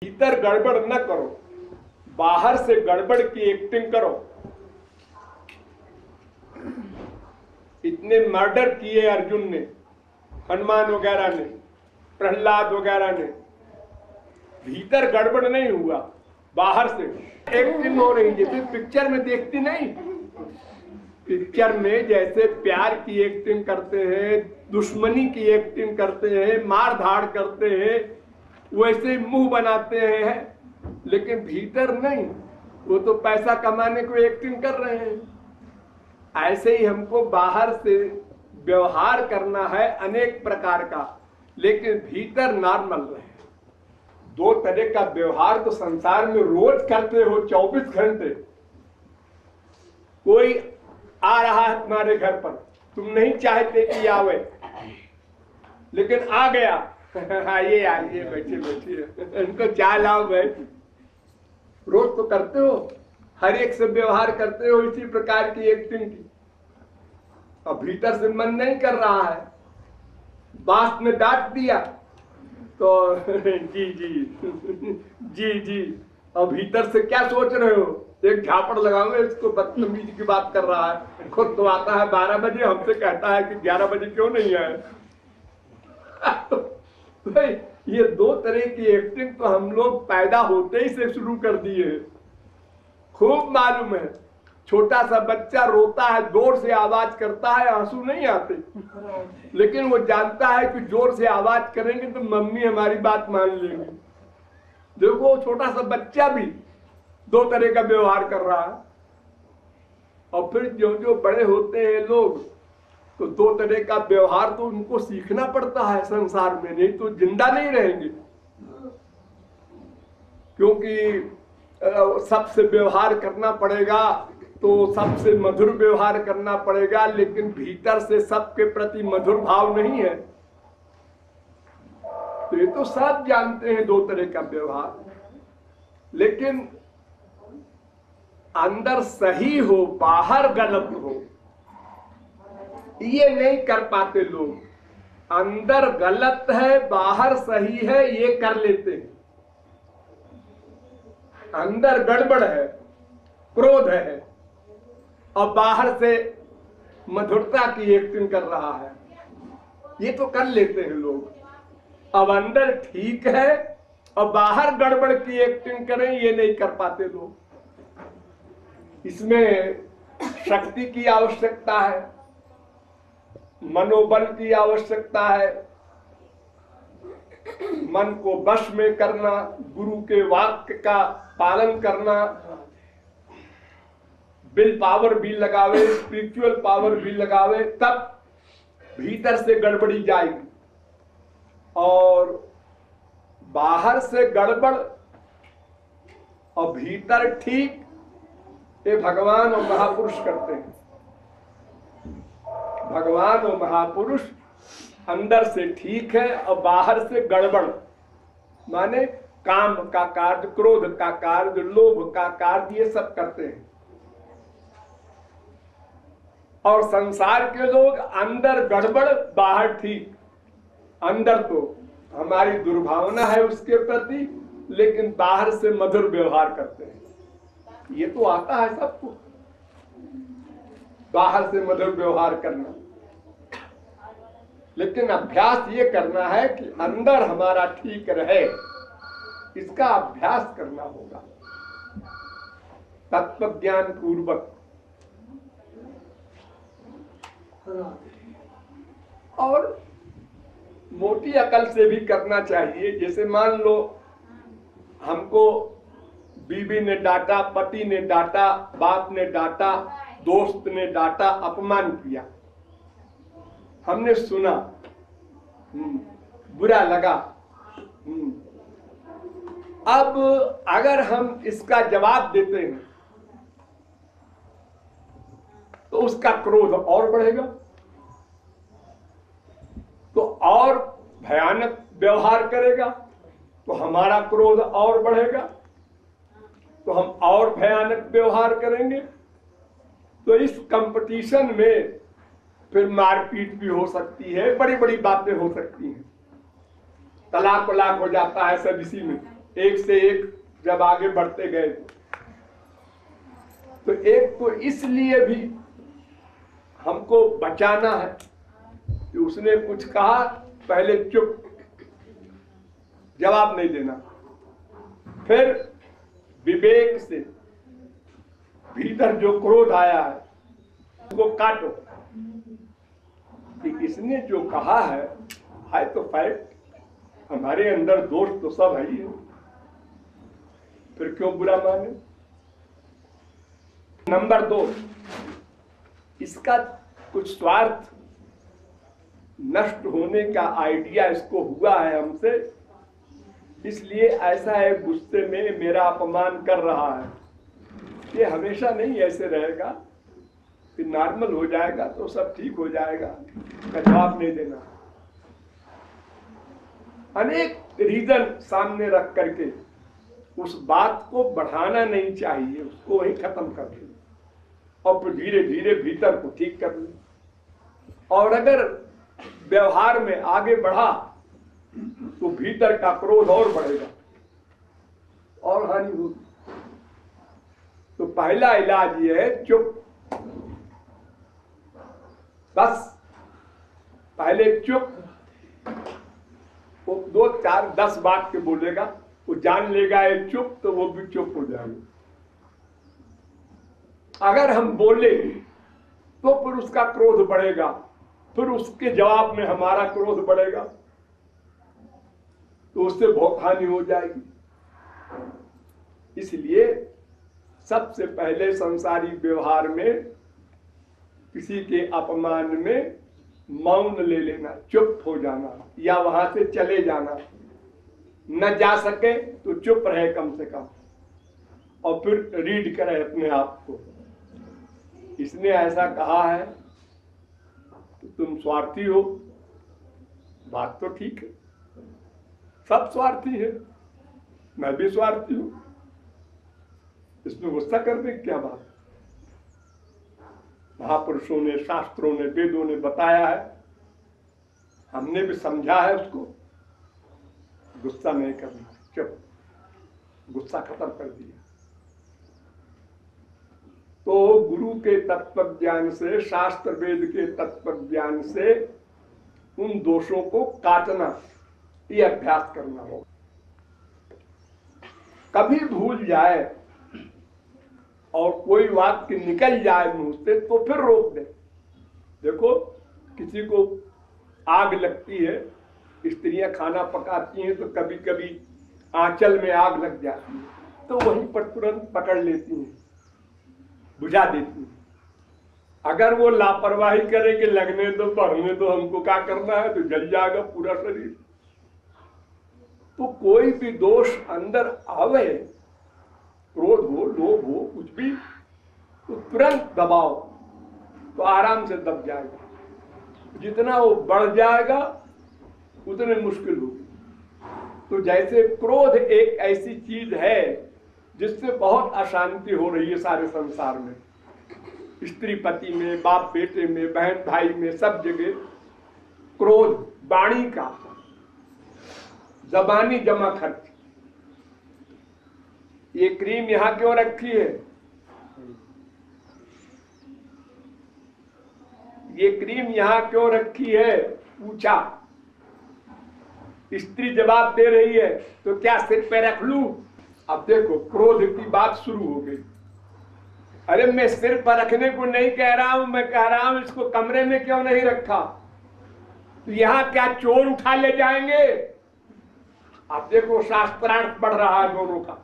भीतर गड़बड़ न करो, बाहर से गड़बड़ की एक्टिंग करो। इतने मर्डर किए अर्जुन ने, हनुमान वगैरह ने, प्रहलाद वगैरह ने, भीतर गड़बड़ नहीं हुआ, बाहर से एक्टिंग हो रही। जैसे पिक्चर में देखती नहीं, पिक्चर में जैसे प्यार की एक्टिंग करते हैं, दुश्मनी की एक्टिंग करते हैं, मार धाड़ करते हैं, वैसे मुंह बनाते हैं, लेकिन भीतर नहीं। वो तो पैसा कमाने को एक्टिंग कर रहे हैं। ऐसे ही हमको बाहर से व्यवहार करना है अनेक प्रकार का, लेकिन भीतर नॉर्मल रहे। दो तरह का व्यवहार तो संसार में रोज करते हो, 24 घंटे। कोई आ रहा है तुम्हारे घर पर, तुम नहीं चाहते कि आवे, लेकिन आ गया। आइए आइए, बैठिए बैठिए, इनको चाय लाओ भाई। रोज तो करते हो, हर एक से व्यवहार करते हो इसी प्रकार की एक्टिंग की। अब भीतर से मन नहीं कर रहा है, बास ने डांट दिया तो जी जी जी जी, अब भीतर से क्या सोच रहे हो? एक झापड़ लगाओगे, इसको बदतमीजी की बात कर रहा है। खुद तो आता है 12 बजे, हमसे कहता है कि 11 बजे क्यों नहीं आए। भाई ये दो तरह की एक्टिंग तो हम लोग पैदा होते ही से शुरू कर दिए हैं। खूब मालूम है, छोटा सा बच्चा रोता है, जोर से आवाज करता है, आंसू नहीं आते, लेकिन वो जानता है कि जोर से आवाज करेंगे तो मम्मी हमारी बात मान लेंगे। देखो छोटा सा बच्चा भी दो तरह का व्यवहार कर रहा है। और फिर जो जो बड़े होते हैं लोग, तो दो तरह का व्यवहार तो उनको सीखना पड़ता है संसार में, नहीं तो जिंदा नहीं रहेंगे। क्योंकि सबसे व्यवहार करना पड़ेगा, तो सबसे मधुर व्यवहार करना पड़ेगा, लेकिन भीतर से सबके प्रति मधुर भाव नहीं है। तो ये तो सब जानते हैं दो तरह का व्यवहार, लेकिन अंदर सही हो बाहर गलत हो, ये नहीं कर पाते लोग। अंदर गलत है बाहर सही है, ये कर लेते हैं। अंदर गड़बड़ है, क्रोध है, और बाहर से मधुरता की एक्टिंग कर रहा है, ये तो कर लेते हैं लोग। अब अंदर ठीक है और बाहर गड़बड़ की एक्टिंग करें, ये नहीं कर पाते लोग। इसमें शक्ति की आवश्यकता है, मनोबल की आवश्यकता है, मन को वश में करना, गुरु के वाक्य का पालन करना, विल पावर भी लगावे, स्पिरिचुअल पावर भी लगावे, तब भीतर से गड़बड़ी जाएगी। और बाहर से गड़बड़ और भीतर ठीक, ये भगवान और महापुरुष करते हैं। भगवान और महापुरुष अंदर से ठीक है और बाहर से गड़बड़, माने काम का कार्य, क्रोध का कार्य, लोभ का कार्य, ये सब करते हैं। और संसार के लोग अंदर गड़बड़ बाहर ठीक। अंदर तो हमारी दुर्भावना है उसके प्रति, लेकिन बाहर से मधुर व्यवहार करते हैं। ये तो आता है सबको, बाहर से मधुर व्यवहार करना, लेकिन अभ्यास ये करना है कि अंदर हमारा ठीक रहे, इसका अभ्यास करना होगा तत्व ज्ञान पूर्वक। और मोटी अकल से भी करना चाहिए। जैसे मान लो हमको बीवी ने डांटा, पति ने डांटा, बाप ने डांटा, दोस्त ने डांटा, अपमान किया, हमने सुना, बुरा लगा। अब अगर हम इसका जवाब देते हैं तो उसका क्रोध और बढ़ेगा, तो और भयानक व्यवहार करेगा, तो हमारा क्रोध और बढ़ेगा, तो हम और भयानक व्यवहार करेंगे। तो इस कंपटीशन में फिर मारपीट भी हो सकती है, बड़ी बड़ी बातें हो सकती हैं, तलाक वलाक हो जाता है सब इसी में। एक से एक जब आगे बढ़ते गए तो एक तो इसलिए भी हमको बचाना है कि उसने कुछ कहा, पहले चुप, जवाब नहीं देना, फिर विवेक से भीतर जो क्रोध आया है उसको काटो कि इसने जो कहा है तो फैक्ट, हमारे अंदर दोष तो सब है ही है, फिर क्यों बुरा माने। नंबर 2, इसका कुछ स्वार्थ नष्ट होने का आइडिया इसको हुआ है हमसे, इसलिए ऐसा है गुस्से में मेरा अपमान कर रहा है। ये हमेशा नहीं ऐसे रहेगा, फिर नॉर्मल हो जाएगा तो सब ठीक हो जाएगा, का जवाब नहीं देना। अनेक रीजन सामने रख करके उस बात को बढ़ाना नहीं चाहिए, उसको वहीं खत्म कर दे और फिर धीरे धीरे भीतर को ठीक कर ले। और अगर व्यवहार में आगे बढ़ा तो भीतर का क्रोध और बढ़ेगा और हानि होगी। तो पहला इलाज ये है चुप, बस पहले चुप। वो 2, 4, 10 बात के बोलेगा, वो जान लेगा ये चुप, तो वो भी चुप हो जाएगा। अगर हम बोले तो फिर उसका क्रोध बढ़ेगा, फिर उसके जवाब में हमारा क्रोध बढ़ेगा, तो उससे बहुत हानि हो जाएगी। इसलिए सबसे पहले संसारी व्यवहार में किसी के अपमान में मौन ले लेना, चुप हो जाना या वहां से चले जाना। न जा सके तो चुप रहे कम से कम, और फिर रीड करे अपने आप को, इसने ऐसा कहा है तो तुम स्वार्थी हो। बात तो ठीक है, सब स्वार्थी है, मैं भी स्वार्थी हूं, इसमें गुस्सा करने की क्या बात। महापुरुषों ने, शास्त्रों ने, वेदों ने बताया है, हमने भी समझा है उसको। गुस्सा नहीं करना, चुप, गुस्सा खत्म कर दिया। तो गुरु के तत्व ज्ञान से, शास्त्र वेद के तत्व ज्ञान से उन दोषों को काटना, ये अभ्यास करना होगा। कभी भूल जाए और कोई वाक्य निकल जाए मुंह से तो फिर रोक दे। देखो, किसी को आग लगती है, स्त्रियां खाना पकाती हैं तो कभी कभी आंचल में आग लग जाती है, तो वहीं पर तुरंत पकड़ लेती हैं, बुझा देती हैं। अगर वो लापरवाही करे कि लगने दो, बढ़ने दो, हमको क्या करना है, तो जल जाएगा पूरा शरीर। तो कोई भी दोष अंदर आवे, क्रोध हो, लोभ हो, कुछ भी, तो तुरंत दबाओ तो आराम से दब जाएगा। जितना वो बढ़ जाएगा उतने मुश्किल होगी। तो जैसे क्रोध एक ऐसी चीज है जिससे बहुत अशांति हो रही है सारे संसार में, स्त्री पति में, बाप बेटे में, बहन भाई में, सब जगह क्रोध, वाणी का, जबानी जमा खर्च। ये क्रीम यहां क्यों रखी है, ये क्रीम यहां क्यों रखी है, पूछा। स्त्री जवाब दे रही है तो क्या सिर पे रख लूं। अब देखो, क्रोध की बात शुरू हो गई। अरे मैं सिर पर रखने को नहीं कह रहा हूं, मैं कह रहा हूं इसको कमरे में क्यों नहीं रखा, तो यहां क्या चोर उठा ले जाएंगे। अब देखो, शास्त्रार्थ बढ़ रहा है दोनों का,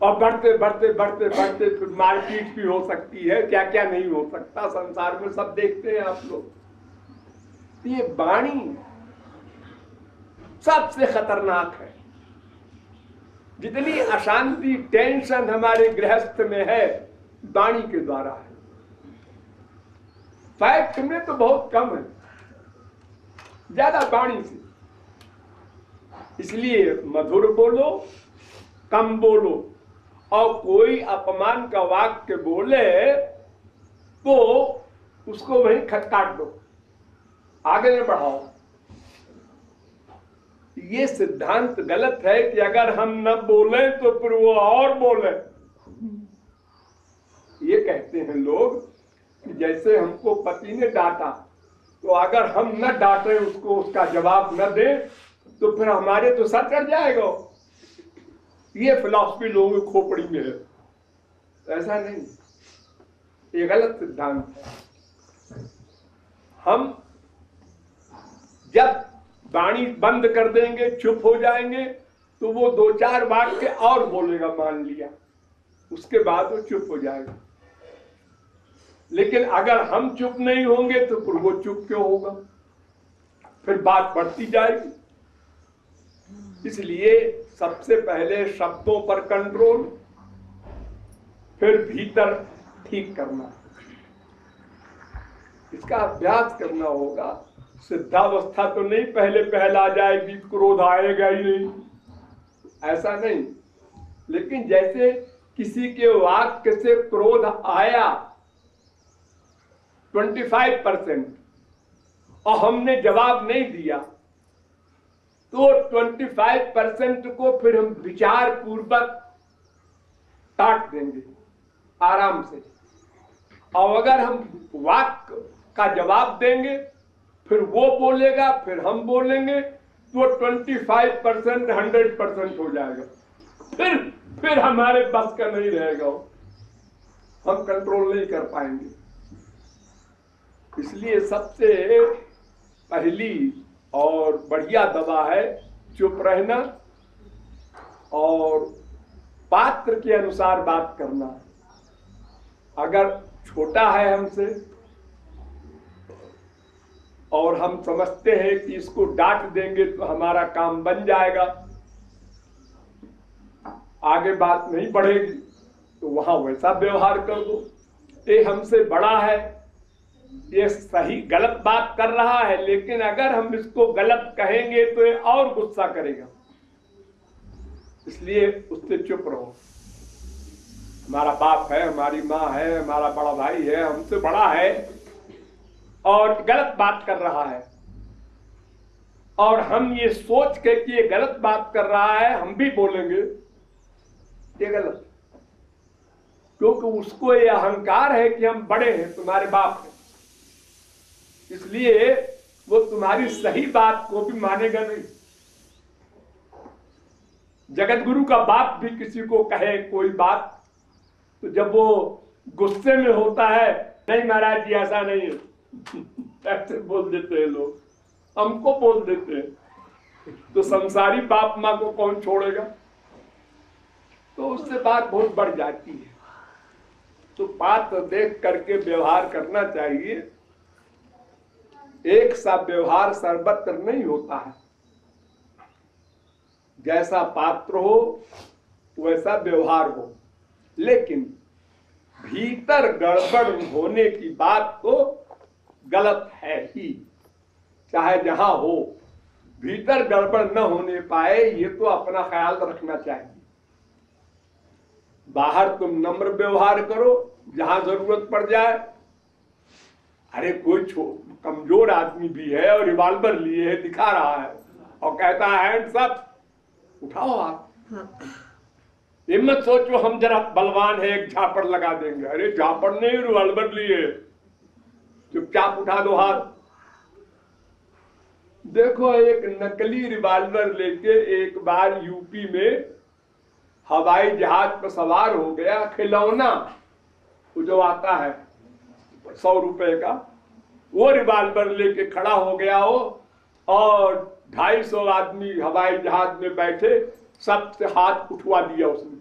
और बढ़ते बढ़ते बढ़ते बढ़ते फिर मारपीट भी हो सकती है, क्या क्या नहीं हो सकता संसार में, सब देखते हैं आप लोग। ये वाणी सबसे खतरनाक है। जितनी अशांति, टेंशन हमारे गृहस्थ में है, वाणी के द्वारा है। फैक्ट में तो बहुत कम है, ज्यादा वाणी से। इसलिए मधुर बोलो, कम बोलो, और कोई अपमान का वाक्य बोले तो उसको वहीं काट दो, आगे न बढ़ाओ। ये सिद्धांत गलत है कि अगर हम न बोले तो फिर वो और बोले। ये कहते हैं लोग कि जैसे हमको पति ने डांटा, तो अगर हम न डांटे उसको, उसका जवाब न दें, तो फिर हमारे तो सर चढ़ जाएगा। ये फिलॉसफी लोगों की खोपड़ी में है। ऐसा नहीं, ये गलत सिद्धांत है। हम जब वाणी बंद कर देंगे, चुप हो जाएंगे, तो वो 2-4 वाक्य और बोलेगा, मान लिया, उसके बाद वो चुप हो जाएगा। लेकिन अगर हम चुप नहीं होंगे तो फिर वो चुप क्यों होगा? फिर बात बढ़ती जाएगी। इसलिए सबसे पहले शब्दों पर कंट्रोल, फिर भीतर ठीक करना, इसका अभ्यास करना होगा। सिद्धावस्था तो नहीं पहले पहला आ जाएगी, क्रोध आएगा ही नहीं, ऐसा नहीं। लेकिन जैसे किसी के वाक्य से क्रोध आया 25% और हमने जवाब नहीं दिया, तो 25% को फिर हम विचार पूर्वक काट देंगे आराम से। और अगर हम वाक्य का जवाब देंगे, फिर वो बोलेगा, फिर हम बोलेंगे, तो 25% 100% हो जाएगा। फिर हमारे बस का नहीं रहेगा, हम कंट्रोल नहीं कर पाएंगे। इसलिए सबसे पहली और बढ़िया दवा है चुप रहना और पात्र के अनुसार बात करना। अगर छोटा है हमसे और हम समझते हैं कि इसको डांट देंगे तो हमारा काम बन जाएगा, आगे बात नहीं बढ़ेगी, तो वहां वैसा व्यवहार कर दो। ये हमसे बड़ा है, ये सही गलत बात कर रहा है, लेकिन अगर हम इसको गलत कहेंगे तो ये और गुस्सा करेगा, इसलिए उससे चुप रहो। हमारा बाप है, हमारी माँ है, हमारा बड़ा भाई है, हमसे बड़ा है और गलत बात कर रहा है, और हम ये सोच के कि ये गलत बात कर रहा है हम भी बोलेंगे, ये गलत। क्योंकि उसको ये अहंकार है कि हम बड़े हैं, तुम्हारे बाप हैं, इसलिए वो तुम्हारी सही बात को भी मानेगा नहीं। जगत गुरु का बाप भी किसी को कहे कोई बात, तो जब वो गुस्से में होता है, नहीं महाराज जी ऐसा नहीं है, ऐसे बोल देते हैं लोग, हमको बोल देते हैं, तो संसारी बाप माँ को कौन छोड़ेगा? तो उससे बात बहुत बढ़ जाती है। तो पात्र देख करके व्यवहार करना चाहिए। एक सा व्यवहार सर्वत्र नहीं होता है, जैसा पात्र हो वैसा व्यवहार हो, लेकिन भीतर गड़बड़ होने की बात तो गलत है ही, चाहे जहां हो, भीतर गड़बड़ न होने पाए ये तो अपना ख्याल रखना चाहिए। बाहर तुम नम्र व्यवहार करो, जहां जरूरत पड़ जाए। अरे कोई कमजोर आदमी भी है और रिवॉल्वर लिए है, दिखा रहा है और कहता है हैंड्स अप, उठाओ आप। हिम्मत सोचो हम जरा बलवान है, एक झापड़ लगा देंगे। अरे झापड़ नहीं, रिवॉल्वर लिए, चुपचाप उठा दो हाथ। देखो एक नकली रिवॉल्वर लेके एक बार यूपी में हवाई जहाज पर सवार हो गया, खिलौना वो जो आता है 100 रुपए का, वो रिवॉल्वर लेके खड़ा हो गया हो, और 250 आदमी हवाई जहाज में बैठे, सबसे हाथ उठवा दिया उसने।